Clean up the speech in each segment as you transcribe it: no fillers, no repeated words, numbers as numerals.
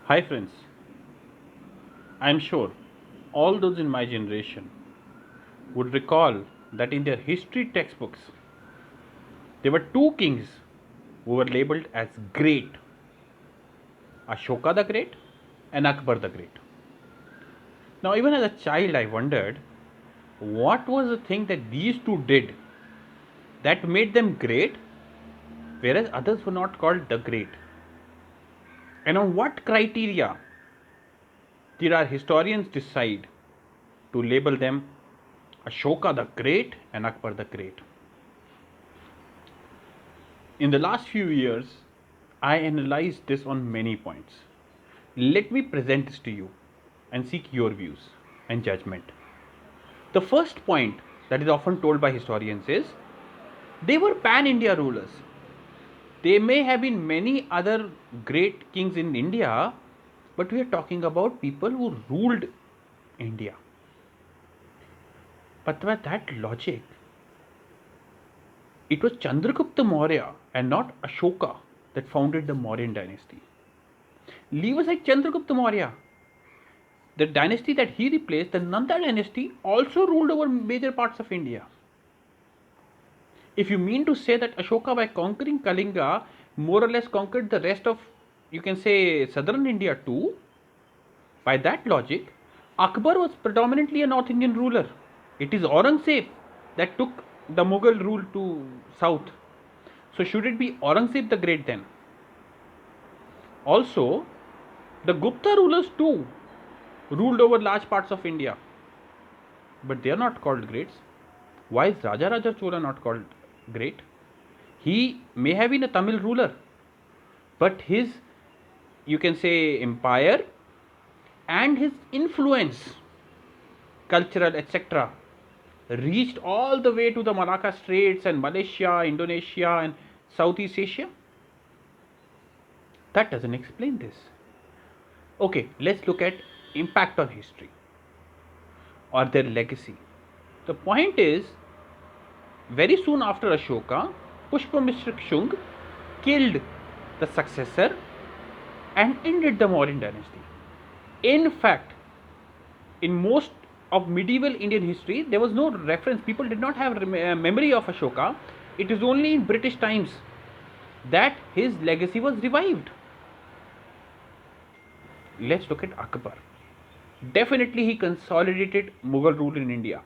Hi, friends. I'm sure all those in my generation would recall that in their history textbooks, there were two kings who were labeled as great: Ashoka the Great and Akbar the Great. Now, even as a child, I wondered what was the thing that these two did that made them great, whereas others were not called the great. And on what criteria did our historians decide to label them Ashoka the Great and Akbar the Great? In the last few years, I analyzed this on many points. Let me present this to you and seek your views and judgment. The first point that is often told by historians is they were pan India rulers. There may have been many other great kings in India, but we are talking about people who ruled India. But by that logic, it was Chandragupta Maurya and not Ashoka that founded the Mauryan dynasty. Leave aside Chandragupta Maurya. The dynasty that he replaced, the Nanda dynasty, also ruled over major parts of India. If you mean to say that Ashoka, by conquering Kalinga, more or less conquered the rest of, you can say, southern India too, by that logic, Akbar was predominantly a North Indian ruler. It is Aurangzeb that took the Mughal rule to south. So, should it be Aurangzeb the Great then? Also, the Gupta rulers too ruled over large parts of India, but they are not called greats. Why is Raja Chola not called great? He may have been a Tamil ruler, but his, you can say, empire and his influence, cultural, etc., reached all the way to the Malacca Straits and Malaysia, Indonesia, and Southeast Asia. That doesn't explain this. Okay, let's look at impact on history or their legacy. The point is, very soon after Ashoka, Pushpamitra Shung killed the successor and ended the Mauryan dynasty. In fact, in most of medieval Indian history, there was no reference. People did not have memory of Ashoka. It is only in British times that his legacy was revived. Let's look at Akbar. Definitely, he consolidated Mughal rule in India.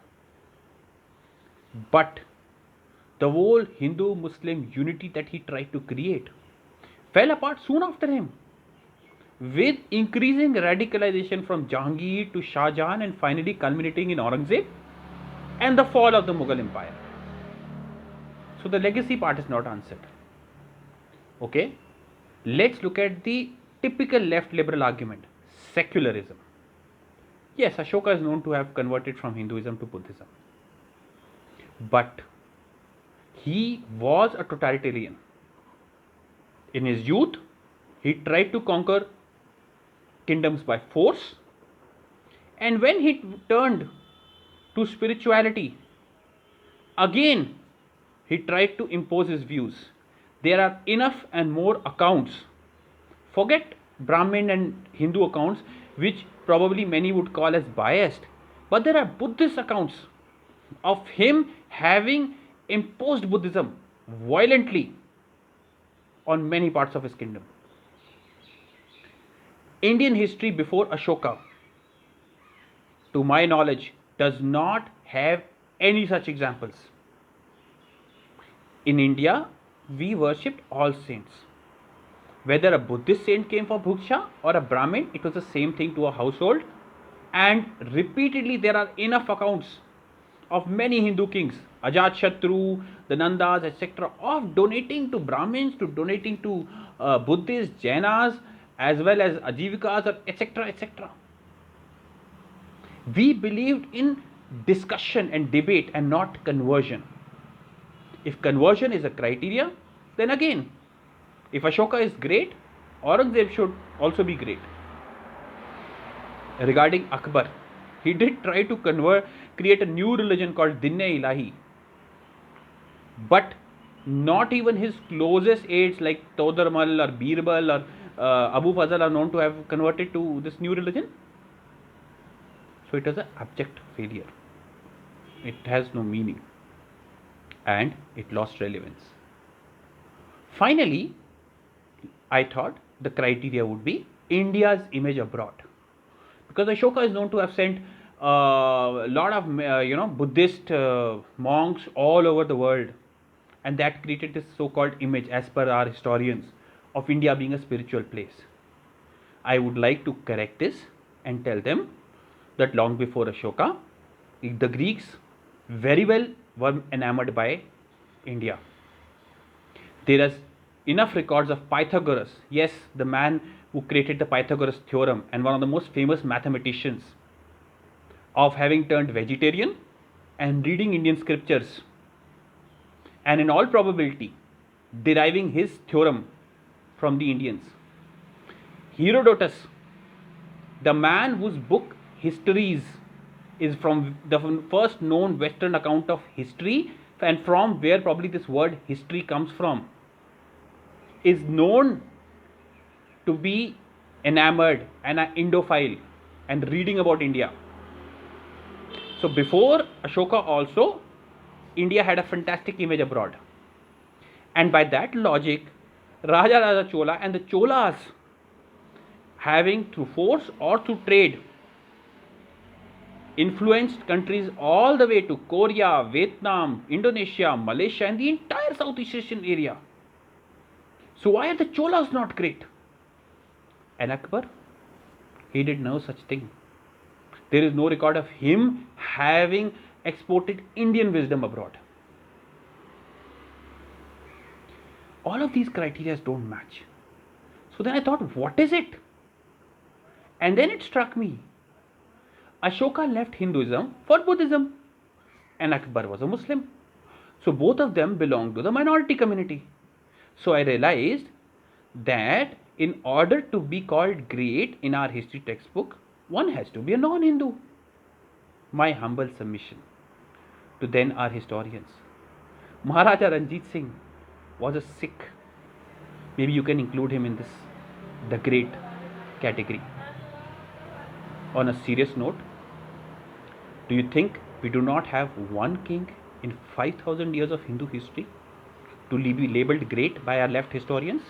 But the whole Hindu Muslim unity that he tried to create fell apart soon after him, with increasing radicalization from Jahangir to Shah Jahan and finally culminating in Aurangzeb and the fall of the Mughal Empire. So the legacy part is not answered. Okay, let's look at the typical left liberal argument: secularism. Yes, Ashoka is known to have converted from Hinduism to Buddhism, but he was a totalitarian. In his youth, he tried to conquer kingdoms by force, and when he turned to spirituality, again he tried to impose his views. There are enough and more accounts. Forget Brahmin and Hindu accounts, which probably many would call as biased, but there are Buddhist accounts of him having imposed Buddhism violently on many parts of his kingdom. Indian history before Ashoka, to my knowledge, does not have any such examples. In India, we worshipped all saints. Whether a Buddhist saint came for Bhuksha or a Brahmin, it was the same thing to a household. And repeatedly, there are enough accounts of many Hindu kings, Ajat the Nandas, etc., of donating to Brahmins, to donating to Buddhists, Jainas, as well as Ajivikas, etc., etc. We believed in discussion and debate and not conversion. If conversion is a criteria, then again, if Ashoka is great, Aurangzeb should also be great. Regarding Akbar, he did try to create a new religion called Din-e-Ilahi. But not even his closest aides like Todarmal or Birbal or Abu Fazl are known to have converted to this new religion. So it was an abject failure. It has no meaning and it lost relevance. Finally, I thought the criteria would be India's image abroad, because Ashoka is known to have sent a lot of Buddhist monks all over the world, and that created this so-called image, as per our historians, of India being a spiritual place. I would like to correct this and tell them that long before Ashoka, the Greeks very well were enamored by India. There is enough records of Pythagoras, yes, the man who created the Pythagoras theorem and one of the most famous mathematicians, of having turned vegetarian and reading Indian scriptures, and in all probability deriving his theorem from the Indians. Herodotus, the man whose book Histories is from the first known Western account of history, and from where probably this word history comes from, is known to be enamored and an Indophile and reading about India. So before Ashoka also, India had a fantastic image abroad. And by that logic, Raja Raja Chola and the Cholas, having through force or through trade, influenced countries all the way to Korea, Vietnam, Indonesia, Malaysia, and the entire Southeast Asian area. So why are the Cholas not great? And Akbar, he did no such thing. There is no record of him having exported Indian wisdom abroad. All of these criteria don't match. So then I thought, what is it? And then it struck me, Ashoka left Hinduism for Buddhism, and Akbar was a Muslim. So both of them belonged to the minority community. So I realized that in order to be called great in our history textbook, one has to be a non-Hindu. My humble submission to then our historians. Maharaja Ranjit Singh was a Sikh. Maybe you can include him in this, the great category. On a serious note, do you think we do not have one king in 5,000 years of Hindu history to be labeled great by our left historians?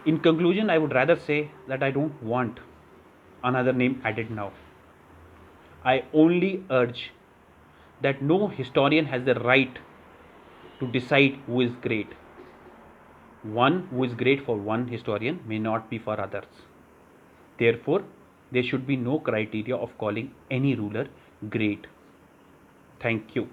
In conclusion, I would rather say that I don't want another name added now. I only urge that no historian has the right to decide who is great. One who is great for one historian may not be for others. Therefore, there should be no criteria of calling any ruler great. Thank you.